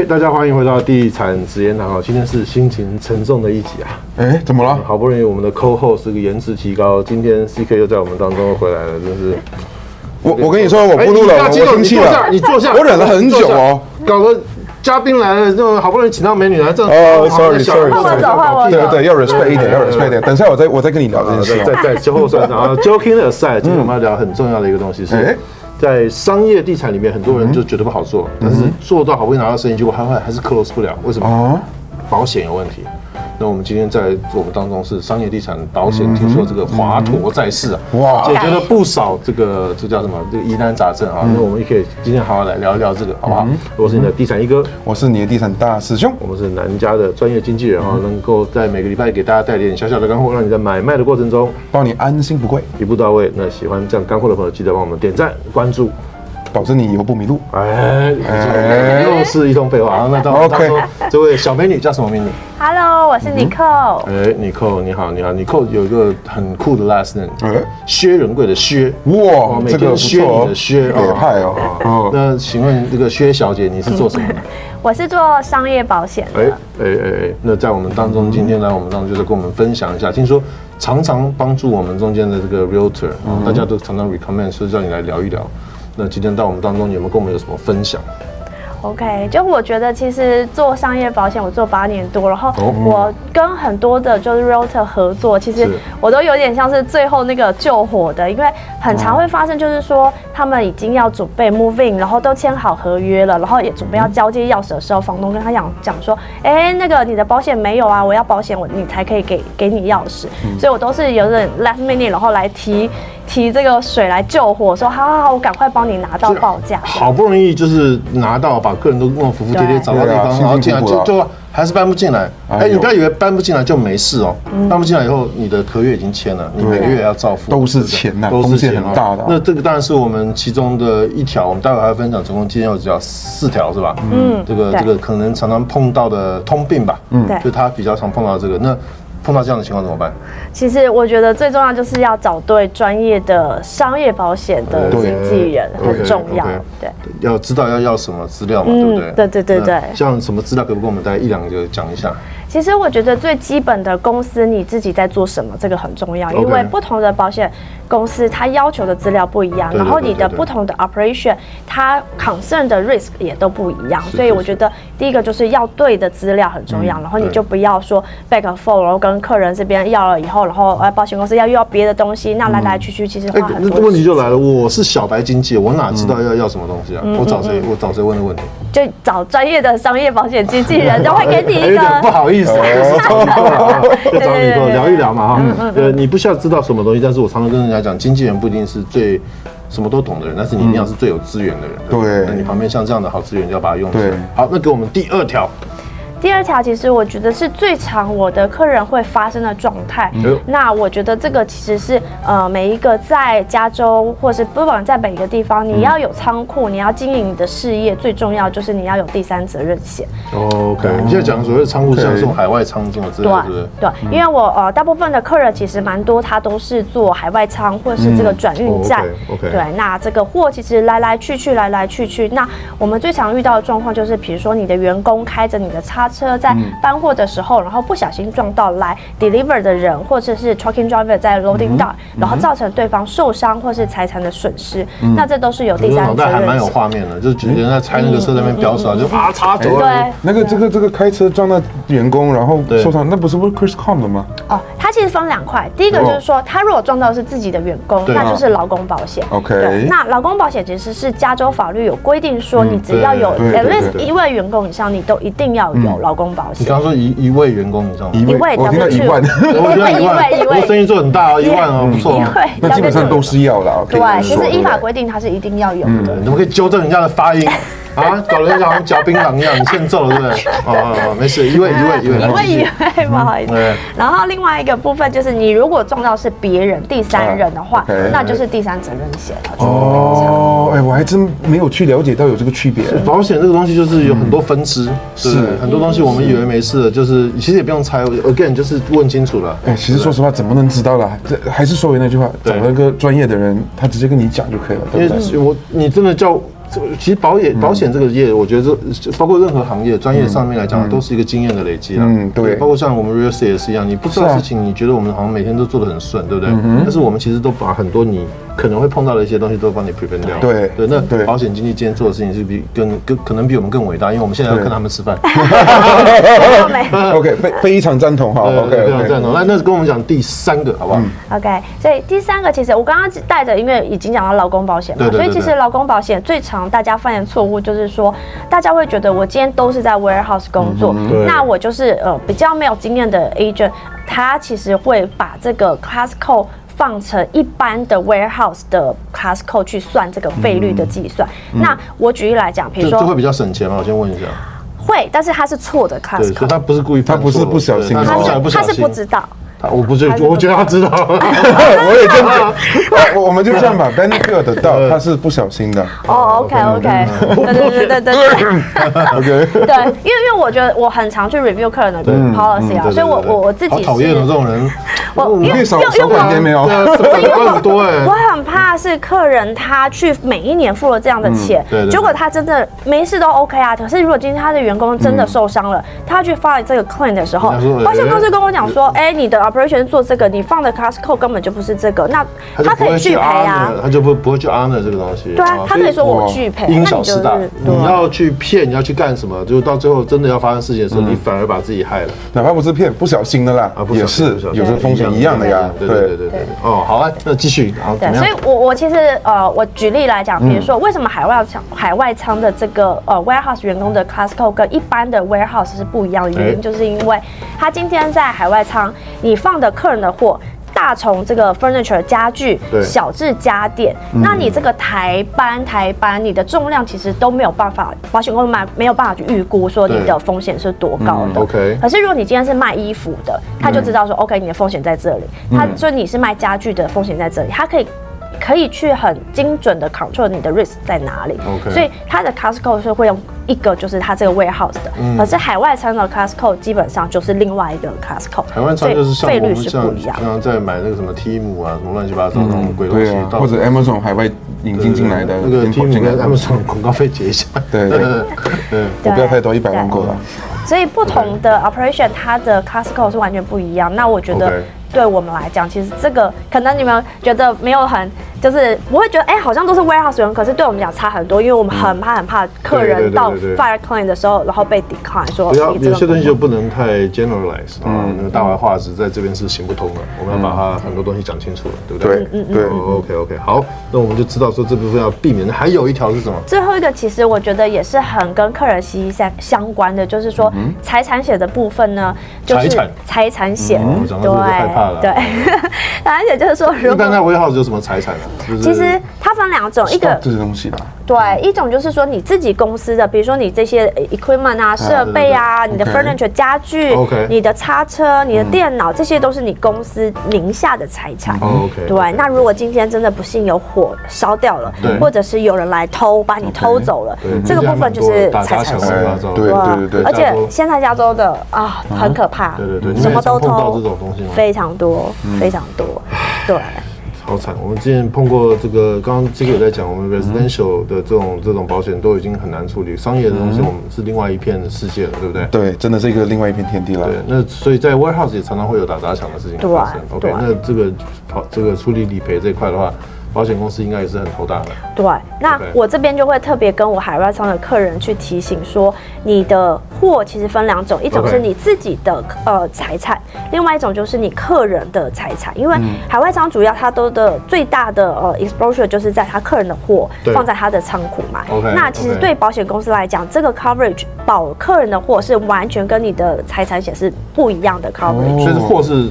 大家欢迎回到地产实验堂今天是心情沉重的一集啊！怎么了？好不容易我们的 co-host 这个颜值提高，今天 CK 又在我们当中回来了，真是。我跟你说，我不录了，我生气了。你坐下，我忍了很久哦，搞得嘉宾来了，就好不容易请到美女来，这sorry，对，要 respect 一点，要 respect 一点。等一下我再跟你聊这件事。在最后算上，joking aside，今天我们要聊很重要的一个东西是。在商业地产里面，很多人就觉得不好做，但是做到好不容易拿到生意，结果还是 close 不了，为什么？保险有问题。那我们今天在我们当中是商业地产保险，听说这个华佗在世啊，哇，解决了不少这叫什么这个疑难杂症啊。那我们也可以今天好好来聊一聊这个，好不好？我是你的地产一哥，我是你的地产大师兄，我们是南家的专业经纪人啊，能够在每个礼拜给大家带点小小的干货，让你在买卖的过程中帮你安心不贵，一步到位。那喜欢这样干货的朋友，记得帮我们点赞关注。保证你以后不迷路。又是一通废话。那到这位小美女叫什么名字 ？Hello， 我是Nicole。Nicole， 你好。Nicole 有一个很酷的 last name， 薛仁贵的薛。哇，这个不错，的薛野派哦。那请问这个薛小姐，你是做什么的？我是做商业保险的。那在我们当中，今天来我们当中就是跟我们分享一下，听说常常帮助我们中间的这个 realtor，大家都常常 recommend， 所以叫你来聊一聊。那今天到我们当中，有没有跟我们有什么分享 ？OK， 就我觉得其实做商业保险，我做8年多，然后我跟很多的就是 realtor 合作，其实我都有点像是最后那个救火的，因为很常会发生，就是说他们已经要准备 move in， 然后都签好合约了，然后也准备要交接钥匙的时候，房东跟他讲说，那个你的保险没有啊，我要保险你才可以给你钥匙，所以我都是有点 last minute， 然后来提这个水来救火，说好，我赶快帮你拿到报价。好不容易就是拿到，把客人都弄服服帖帖找到地方，然后进来就还是搬不进来。你不要以为搬不进来就没事哦，搬不进来以后，你的合约已经签了，你每个月要照付，都是钱呐，风险很大的。那这个当然是我们其中的一条，我们待会还要分享，总共今天有4条是吧？这个可能常常碰到的通病吧，就他比较常碰到这个那。碰到这样的情况怎么办？其实我觉得最重要就是要找对专业的商业保险的经纪人，很重要。对，要知道要什么资料嘛，对不对？对。像什么资料，可不可以跟我们大概1-2个讲一下？其实我觉得最基本的公司你自己在做什么，这个很重要，因为不同的保险公司它要求的资料不一样，然后你的不同的 operation 它 concern 的 risk 也都不一样，所以我觉得第一个就是要对的资料很重要，然后你就不要说 back and forth， 然后跟客人这边要了以后，然后保险公司又要别的东西，那来去其实花很多时间。问题就来了，我是小白经纪，我哪知道要什么东西啊？我找谁问的问题？就找专业的商业保险经纪人，就会给你一个不好意思，就找你聊一聊嘛哈。你不需要知道什么东西，但是我常常跟人家讲，经纪人不一定是最什么都懂的人，但是你一定要是最有资源的人。对，那你旁边像这样的好资源，就要把它用起来。好，那给我们第2条。第2条其实我觉得是最常我的客人会发生的状态。那我觉得这个其实是每一个在加州或是不管在每一个地方，你要有仓库，你要经营你的事业，最重要就是你要有第3责任险。OK， 你现在讲所谓的仓库，像这种海外仓这种之类的，是不是？对，因为我大部分的客人其实蛮多，他都是做海外仓或者是这个转运站。对，那这个货其实来来去去，那我们最常遇到的状况就是，比如说你的员工开着你的叉车在搬货的时候，然后不小心撞到来 deliver 的人，或者是 trucking driver 在 loading dock，然后造成对方受伤或是财产的损失，那这都是有第3责任险。脑袋还蛮有画面的，就是人在拆那个车在那边飙出来，就插走了。对，那个这个开车撞到员工，然后受伤，那不是 workers comp 的吗？它其实分2块，第一个就是说，他如果撞到的是自己的员工，那就是劳工保险。OK， 那劳工保险其实是加州法律有规定说，你只要有 at least 1位员工以上，你都一定要有劳工保险。你刚刚说一位员工以上，1位，我听到1万，我觉得1万，我生意做很大哦，1万哦，不错。那基本上都是要的。对，其实依法规定它是一定要有的。你们可以纠正人家的发音。搞得像好像嚼槟榔一样，你欠揍了，对不对？没事，一位，不好意思。然后另外一个部分就是，你如果撞到是别人第3人的话，那就是第3责任险了。我还真没有去了解到有这个区别。保险这个东西就是有很多分支，是很多东西我们以为没事的，就是其实也不用猜 ，again 就是问清楚了。其实说实话，怎么能知道啦？这还是说回那句话，找那个专业的人，他直接跟你讲就可以了，对不对？你真的叫其实保险这个业，我觉得这包括任何行业专业上面来讲，都是一个经验的累积啦。对，包括像我们 real estate 也是一样，你不知道事情，你觉得我们好像每天都做得很顺，对不对？但是我们其实都把很多你可能会碰到的一些东西都帮你 prevent 掉。对，那保险经纪今天做的事情是可能比我们更伟大，因为我们现在要跟他们吃饭。OK， 非常赞同哈。OK， 非常赞同。那跟我们讲第3个好不好 ？OK， 所以第3个其实我刚刚带着，因为已经讲到劳工保险嘛，所以其实劳工保险最常大家犯的错误就是说，大家会觉得我今天都是在 warehouse 工作，那我就是比较没有经验的 agent， 他其实会把这个 class code 放成一般的 warehouse 的 class code 去算这个费率的计算。那我举例来讲，比如说这会比较省钱吗？我先问一下。会，但是他是错的 class code， 所以他不是故意，他不是不小心，他是不知道。我觉得他知道，我也这样讲，我们就这样把 benefit 得到，他是不小心的。哦 ，OK， 对，因为我觉得我很常去 review 客人的 policy 啊，所以我自己好讨厌的这种人，你可以少管点没有？很多哎，我很怕是客人他去每一年付了这样的钱，结果他真的没事都 OK 啊，可是如果今天他的员工真的受伤了，他去file这个 claim 的时候，保险公司跟我讲说，哎，你的 operation 做这个，你放的 class code 根本就不是这个，那他可以拒赔啊，他就不会去 honor 这个东西。对啊，他可以说我拒赔，因小失大。你要去骗，你要去干什么？就到最后真的要发生事情的时候，你反而把自己害了。哪怕不是骗，不小心的啦，也是有这风险一样的呀。对。哦，好啊，那继续，然后怎么样？所以我其实我举例来讲，比如说为什么海外仓的这个warehouse 员工的 class code 跟一般的 warehouse 是不一样的原因，就是因为他今天在海外仓，你放的客人的货，大从这个 furniture 家具，小至家电，那你这个台班，你的重量其实都没有办法，保险公司没有办法去预估说你的风险是多高的。OK。可是如果你今天是卖衣服的，他就知道说 OK 你的风险在这里，他说你是卖家具的风险在这里，他可以去很精准的 control 你的 risk 在哪里。所以它的 class code 是会用一个就是它这个 warehouse 的，可是海外仓的 class code 基本上就是另外一个 class code。海外仓就是像费率是不一样，像在买那个什么 Temu 啊，什么乱七八糟那种鬼东西，或者 Amazon 海外引进来的那个 Temu 跟 Amazon 广告费结一下。对，我不要太多，100万够了。所以不同的 operation 它的 class code 是完全不一样。那我觉得对我们来讲，其实这个可能你们觉得没有很，就是不会觉得好像都是 warehouse 员，可是对我们讲差很多，因为我们很怕客人到 fire claim 的时候，然后被 decline 说。有些东西就不能太 generalize 啊，那个大白话是在这边是行不通的，我们要把它很多东西讲清楚了，对不对？对。OK， 好，那我们就知道说这部分要避免。还有一条是什么？最后一个其实我觉得也是很跟客人息息相关的，就是说财产险的部分呢，就是财产险，对。对，而且就是说，一般在 warehouse 有什么财产啊？其实它分2种，一个这些东西啦。对，一种就是说你自己公司的，比如说你这些 equipment 啊、设备啊、你的 furniture 家具、你的叉车、你的电脑，这些都是你公司名下的财产。对，那如果今天真的不幸有火烧掉了，或者是有人来把你偷走了，这个部分就是财产险。对，而且现在加州的很可怕，什么都偷，非常多。对，好惨。我们之前碰过这个，刚刚这个也在讲，我们 residential 的这种保险都已经很难处理，商业的东西我们是另外一片世界了，对不对？对，真的是另外一片天地了。对，那所以在 warehouse 也常常会有打砸抢的事情发生。OK， 那这个处理理赔这一块的话，保险公司应该也是很头大的。对，那我这边就会特别跟我海外仓的客人去提醒说，你的货其实分2种，一种是你自己的财产，另外一种就是你客人的财产。因为海外仓主要它的最大的exposure 就是在他客人的货放在他的仓库嘛。那其实对保险公司来讲，这个 coverage 保客人的货是完全跟你的财产险是不一样的 coverage。所以货是。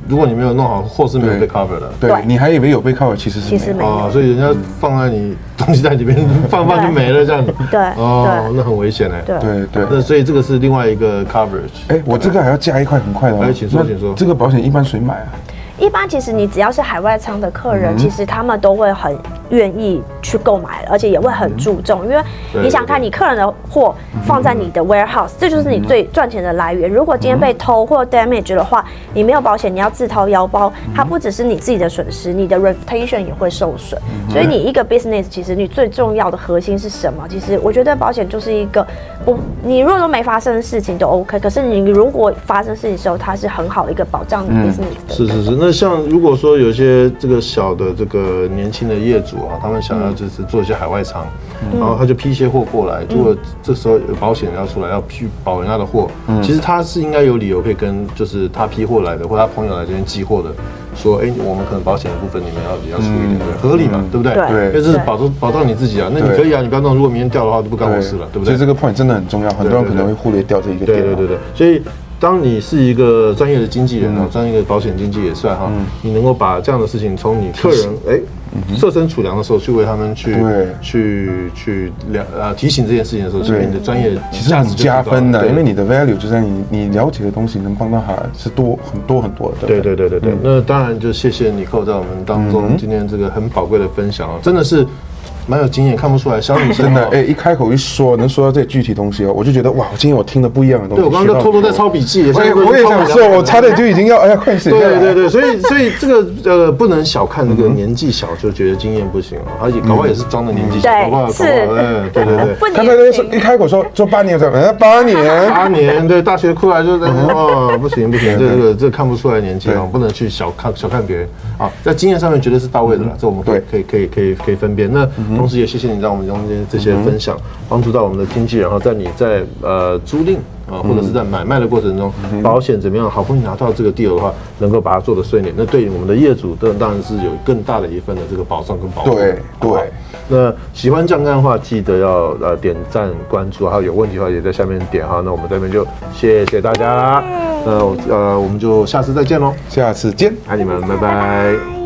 如果你没有弄好，货是没有被 cover 的。对，你还以为有被 cover， 其实没有。所以人家放在你东西在里面放就没了这样子。对。那很危险哎。对。那所以这个是另外一个 coverage。我这个还要加一块很快的。请说。这个保险一般谁买啊？一般其实你只要是海外仓的客人，其实他们都会很愿意去购买了，而且也会很注重，因为你想看你客人的货放在你的 warehouse， 这就是你最赚钱的来源。如果今天被偷或 damage 的话，你没有保险，你要自掏腰包，它不只是你自己的损失，你的 reputation 也会受损。所以你一个 business 其实你最重要的核心是什么？其实我觉得保险就是一个你如果都没发生的事情都 OK， 可是你如果发生事情的时候，它是很好的一个保障你 business 的。是。那像如果说有些这个小的这个年轻的业主啊，他们想要就是做一些海外仓，然后他就批一些货过来，如果这时候有保险要出来要去保人家的货，其实他是应该有理由可以跟就是他批货来的或他朋友来这边寄货的。说，我们可能保险的部分你们要出一点，合理嘛，对不对？对，因为这是保障你自己啊。那你可以啊，你不要弄，如果明天掉的话，就不干我事了，对不对？所以这个 point 真的很重要，很多人可能会忽略掉这一个点。对。所以，当你是一个专业的经纪人啊，专业的保险经纪也算哈，你能够把这样的事情从你客人设身处量的时候去为他们去提醒这件事情的时候，其实你的专业其实很加分的，因为你的 value 就在你了解的东西能帮到他是很多的。对。那当然就谢谢尼克在我们当中今天这个很宝贵的分享啊，真的是。蛮有经验，看不出来。小女生真的，一开口一说，能说到这具体东西哦，我就觉得哇，今天我听了不一样的东西。对，我刚刚就偷偷在抄笔记，我也想说，我差点就已经要快写。对，所以这个不能小看这个年纪小就觉得经验不行啊，而且搞不好也是装的年纪小，搞不好对。刚才一开口说8年8年，对，大学出来就不行，这看不出来年纪啊，不能去小看别人啊，在经验上面绝对是到位的啦，这我们可以分辨。那同时也谢谢你让我们用这些分享帮助到我们的经纪人，然后在你在租赁或者是在买卖的过程中，保险怎么样好不容易拿到这个 deal 的话，能够把它做得顺利，那对于我们的业主当然是有更大的一份的这个保障跟保护。对。那喜欢酱干的话，记得要点赞关注，还有有问题的话也在下面点哈。那我们这边就谢谢大家啦，那我们就下次再见喽，下次见，爱你们，拜拜。